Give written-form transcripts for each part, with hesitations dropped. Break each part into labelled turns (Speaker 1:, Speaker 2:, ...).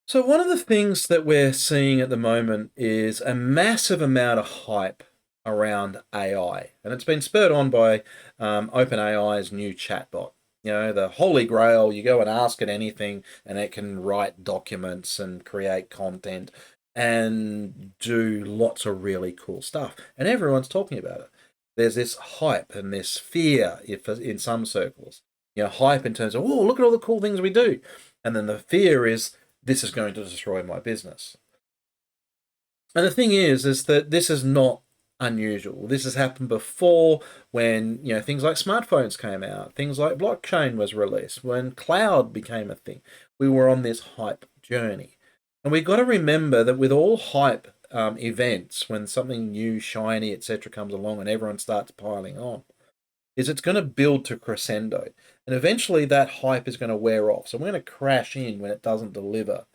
Speaker 1: So one of the things that we're seeing at the moment is a massive amount of hype around AI, and it's been spurred on by OpenAI's new chatbot. You know, the holy grail. You go and ask it anything, and it can write documents and create content and do lots of really cool stuff. And everyone's talking about it. There's this hype and this fear, if in some circles, hype in terms of, oh, look at all the cool things we do, and then the fear is this is going to destroy my business. And the thing is that this is not unusual. This has happened before when, things like smartphones came out, things like blockchain was released, when cloud became a thing. We were on this hype journey. And we've got to remember that with all hype events, when something new, shiny, etc., comes along and everyone starts piling on, is it's going to build to crescendo. And eventually that hype is going to wear off. So we're going to crash in when it doesn't deliver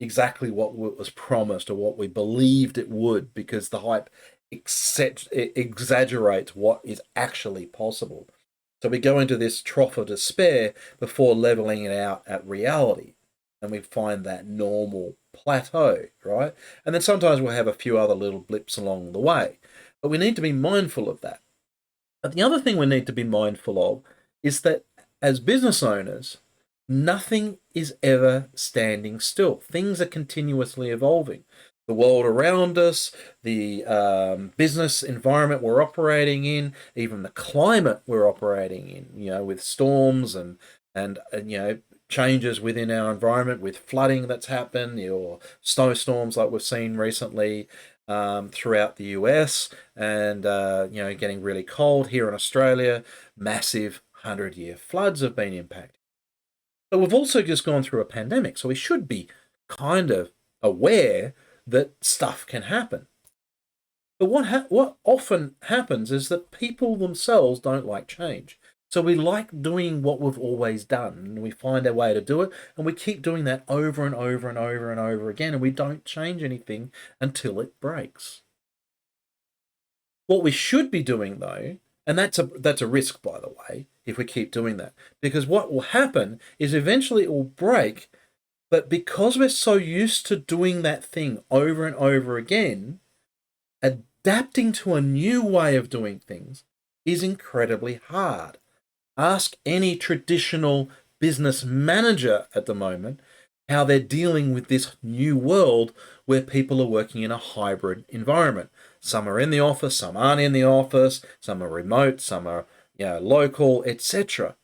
Speaker 1: exactly what was promised or what we believed it would, because the hype exaggerates what is actually possible. So we go into this trough of despair before leveling it out at reality. And we find that normal plateau, right? And then sometimes we'll have a few other little blips along the way. But we need to be mindful of that. But the other thing we need to be mindful of is that as business owners, nothing is ever standing still. Things are continuously evolving. The world around us, the business environment we're operating in, even the climate we're operating in, with storms and changes within our environment, with flooding that's happened, or snowstorms like we've seen recently, throughout the US, and getting really cold here in Australia. Massive 100-year floods have been impacted. But we've also just gone through a pandemic, so we should be kind of aware that stuff can happen. But what often happens is that people themselves don't like change. So we like doing what we've always done, and we find our way to do it, and we keep doing that over and over and over and over again, and we don't change anything until it breaks. What we should be doing, though, and that's a risk, by the way, if we keep doing that, because what will happen is eventually it will break, but because we're so used to doing that thing over and over again, adapting to a new way of doing things is incredibly hard. Ask any traditional business manager at the moment how they're dealing with this new world where people are working in a hybrid environment. Some are in the office, some aren't in the office, some are remote, some are local, etc.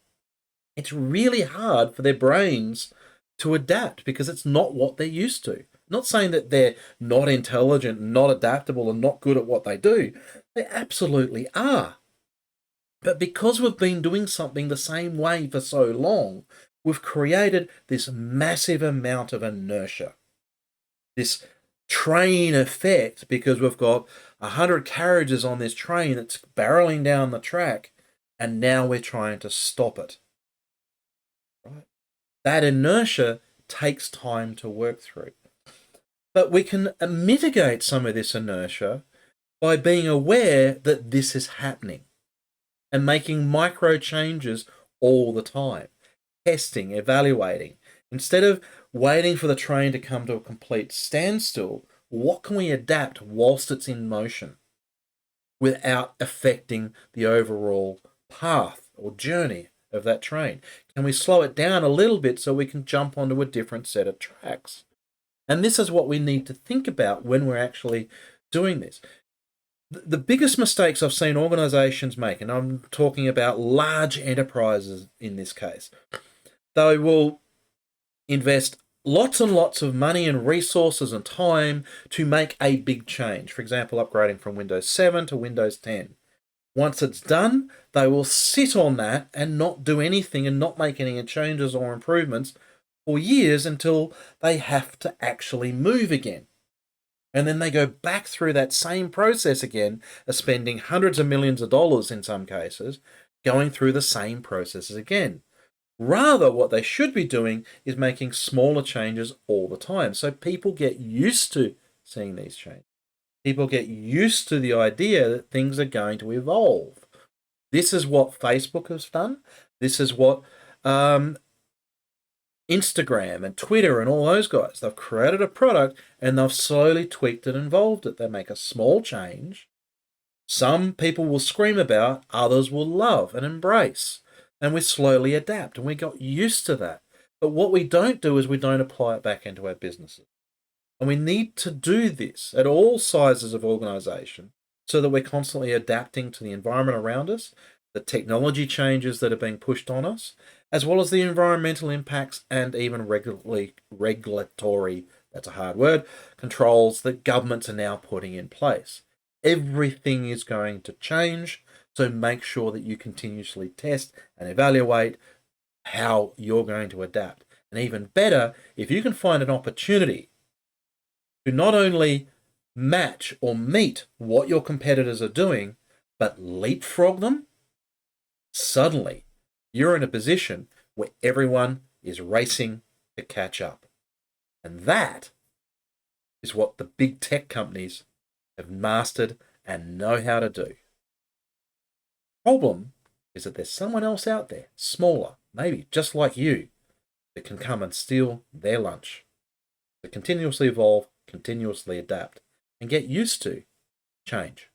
Speaker 1: It's really hard for their brains to adapt because it's not what they're used to. Not saying that they're not intelligent, not adaptable, and not good at what they do. They absolutely are. But because we've been doing something the same way for so long, we've created this massive amount of inertia. This train effect, because we've got 100 carriages on this train that's barreling down the track, and now we're trying to stop it. Right? That inertia takes time to work through. But we can mitigate some of this inertia by being aware that this is happening and making micro changes all the time, testing, evaluating. Instead of waiting for the train to come to a complete standstill, what can we adapt whilst it's in motion without affecting the overall path or journey of that train? Can we slow it down a little bit so we can jump onto a different set of tracks? And this is what we need to think about when we're actually doing this. The biggest mistakes I've seen organizations make, and I'm talking about large enterprises in this case, they will invest lots and lots of money and resources and time to make a big change. For example, upgrading from Windows 7 to Windows 10. Once it's done, they will sit on that and not do anything and not make any changes or improvements for years until they have to actually move again. And then they go back through that same process again of spending hundreds of millions of dollars in some cases, going through the same processes again. Rather, what they should be doing is making smaller changes all the time. So people get used to seeing these changes. People get used to the idea that things are going to evolve. This is what Facebook has done. This is what Instagram and Twitter and all those guys, they've created a product and they've slowly tweaked and evolved it. They make a small change. Some people will scream about, others will love and embrace. And we slowly adapt and we got used to that. But what we don't do is we don't apply it back into our businesses. And we need to do this at all sizes of organization so that we're constantly adapting to the environment around us, the technology changes that are being pushed on us, as well as the environmental impacts and even regulatory, that's a hard word, controls that governments are now putting in place. Everything is going to change, so make sure that you continuously test and evaluate how you're going to adapt. And even better, if you can find an opportunity to not only match or meet what your competitors are doing, but leapfrog them, suddenly you're in a position where everyone is racing to catch up. And that is what the big tech companies have mastered and know how to do. Problem is that there's someone else out there, smaller, maybe just like you, that can come and steal their lunch. To continuously evolve, continuously adapt, and get used to change.